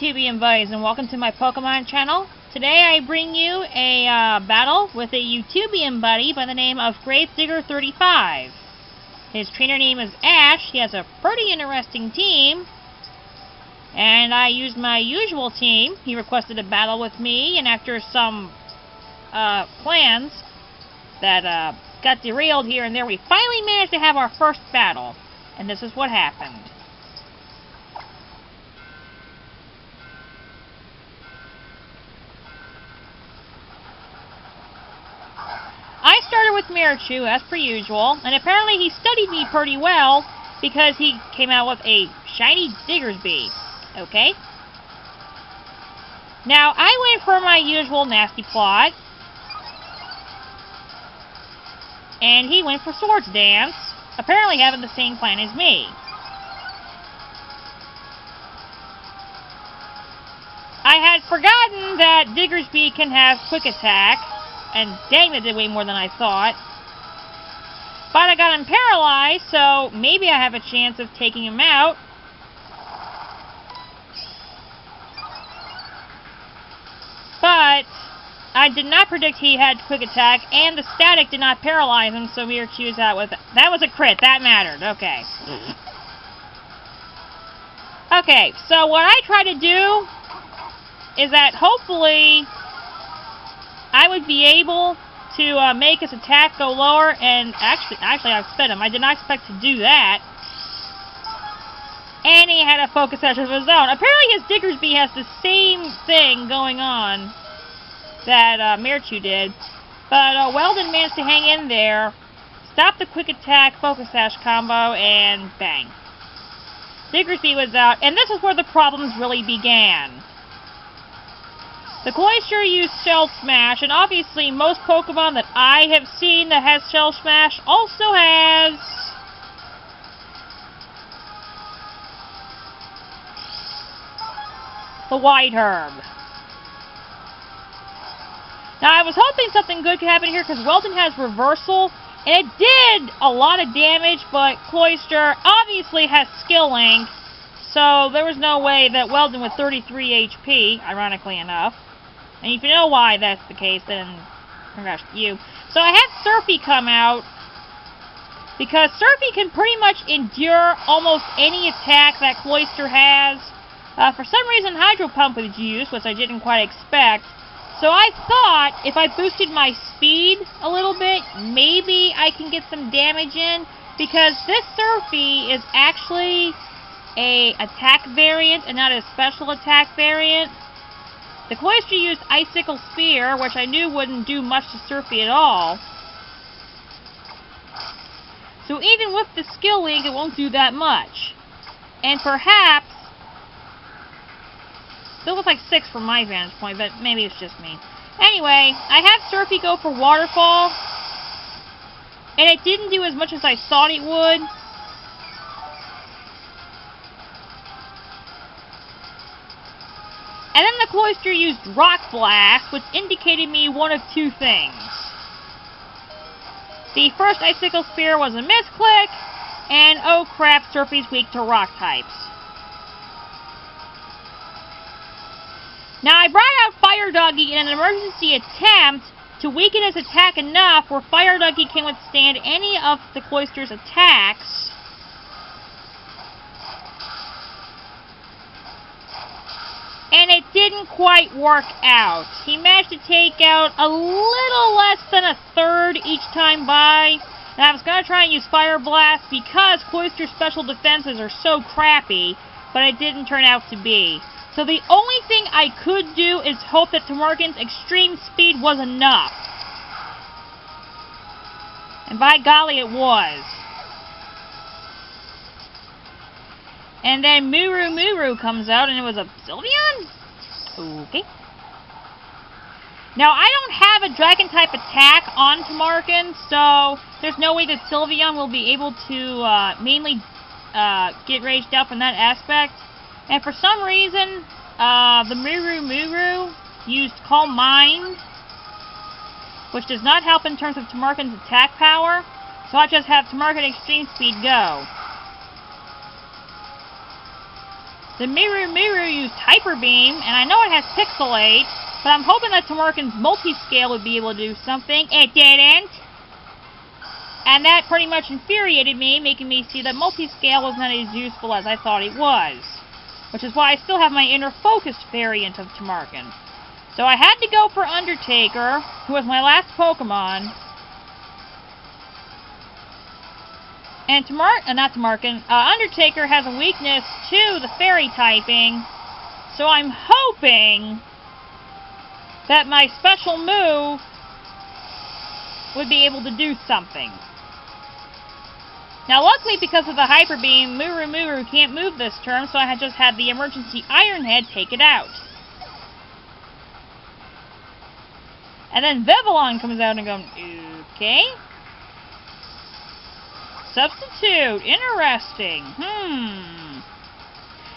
YouTubian Buddies, and welcome to my Pokemon channel. Today I bring you a battle with a YouTubian buddy by the name of GraveDigger35. His trainer name is Ash. He has a pretty interesting team, and I used my usual team. He requested a battle with me, and after some plans that got derailed here and there, we finally managed to have our first battle, and this is what happened. I started with Mirachu, as per usual, and apparently he studied me pretty well because he came out with a shiny Diggersby. Okay? Now, I went for my usual nasty plot, and he went for Swords Dance, apparently having the same plan as me. I had forgotten that Diggersby can have Quick Attack, and dang, that did way more than I thought. But I got him paralyzed, so maybe I have a chance of taking him out. But I did not predict he had Quick Attack, and the static did not paralyze him, so Mirachu is out with it. That was a crit. That mattered. Okay. Okay, so what I try to do is that hopefully I would be able to make his attack go lower, and actually I've sped him. I did not expect to do that. And he had a focus session of his own. Apparently his Diggersby has the same thing going on that Mirachu did. But Weldon managed to hang in there, stop the quick attack focus sash combo, and bang. Diggersby was out, and this is where the problems really began. The Cloyster used Shell Smash, and obviously most Pokemon that I have seen that has Shell Smash also has the White Herb. Now I was hoping something good could happen here because Weldon has Reversal, and it did a lot of damage, but Cloyster obviously has Skill Link, so there was no way that Weldon with 33 HP, ironically enough. And if you know why that's the case, then congrats to you. So I had Surfy come out, because Surfy can pretty much endure almost any attack that Cloyster has. For some reason, Hydro Pump was used, which I didn't quite expect. So I thought if I boosted my speed a little bit, maybe I can get some damage in, because this Surfy is actually a attack variant and not a special attack variant. The Cloyster used Icicle Spear, which I knew wouldn't do much to Surfy at all. So even with the Skill Link, it won't do that much. And perhaps, still looks like 6 from my vantage point, but maybe it's just me. Anyway, I have Surfy go for Waterfall, and it didn't do as much as I thought it would. And then the Cloyster used Rock Blast, which indicated me one of two things. The first Icicle Spear was a misclick, and oh crap, Surfy's weak to rock types. Now I brought out Fire Doggy in an emergency attempt to weaken his attack enough where Fire Doggy can withstand any of the Cloyster's attacks. And it didn't quite work out. He managed to take out a little less than a third each time by. And I was going to try and use Fire Blast because Cloyster's special defenses are so crappy, but it didn't turn out to be. So the only thing I could do is hope that Tamarkin's extreme speed was enough. And by golly, it was. And then Muru comes out, and it was a Sylveon? Okay. Now, I don't have a Dragon-type attack on Tamarkin, so there's no way that Sylveon will be able to mainly get raged out from that aspect. And for some reason, the Muru used Calm Mind, which does not help in terms of Tamarkin's attack power, so I just have Tamarkin Extreme Speed go. The Miru used Hyper Beam, and I know it has Pixelate, but I'm hoping that Tamarkin's Multi-Scale would be able to do something. It didn't. And that pretty much infuriated me, making me see that Multi-Scale was not as useful as I thought it was. Which is why I still have my inner focused variant of Tamarkin. So I had to go for Undertaker, who was my last Pokemon. And Undertaker has a weakness to the Fairy typing. So I'm hoping that my special move would be able to do something. Now, luckily, because of the Hyper Beam, Muru can't move this turn, so I had just had the emergency Iron Head take it out. And then Vivillon comes out and goes, okay. Substitute. Interesting.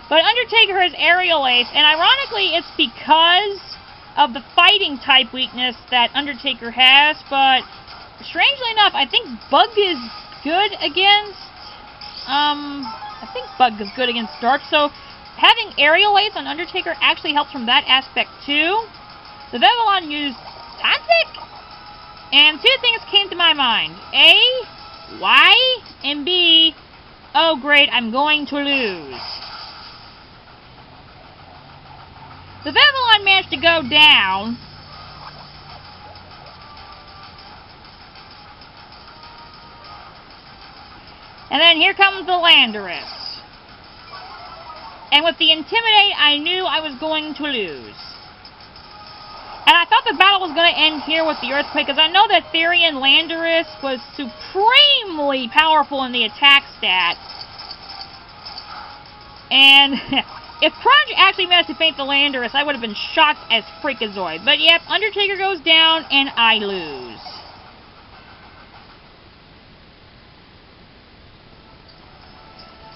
But Undertaker has Aerial Ace, and ironically, it's because of the fighting type weakness that Undertaker has, but strangely enough, I think Bug is good against, Dark, so having Aerial Ace on Undertaker actually helps from that aspect too. The Vivillon used Toxic, and two things came to my mind. A, why? And B, oh great, I'm going to lose. The Vivillon managed to go down. And then here comes the Landorus. And with the Intimidate, I knew I was going to lose. And I thought the battle was going to end here with the Earthquake, because I know that Therian Landorus was supremely powerful in the attack stat. And if Crunch actually managed to faint the Landorus, I would have been shocked as Freakazoid. But yep, Undertaker goes down, and I lose.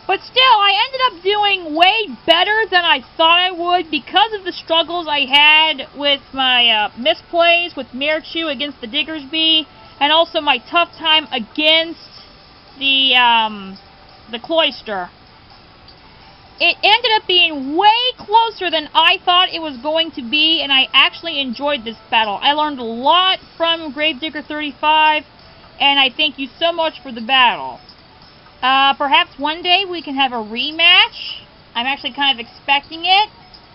But still, I ended up doing way better than I thought I would because of the struggles I had with my misplays with Mewtwo against the Diggersby, and also my tough time against the Cloyster. It ended up being way closer than I thought it was going to be, and I actually enjoyed this battle. I learned a lot from GraveDigger35, and I thank you so much for the battle. Perhaps one day we can have a rematch. I'm actually kind of expecting it.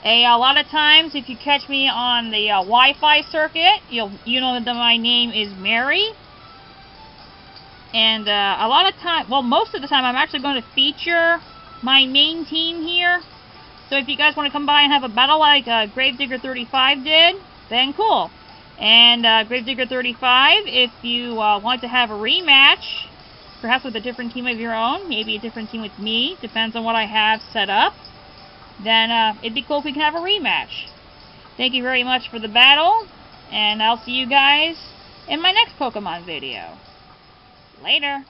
A lot of times, if you catch me on the Wi-Fi circuit, you know that my name is Mary. And a lot of time, well, most of the time, I'm actually going to feature my main team here. So if you guys want to come by and have a battle like GraveDigger35 did, then cool. And GraveDigger35, if you want to have a rematch, perhaps with a different team of your own, maybe a different team with me, depends on what I have set up, then it'd be cool if we can have a rematch. Thank you very much for the battle, and I'll see you guys in my next Pokemon video. Later.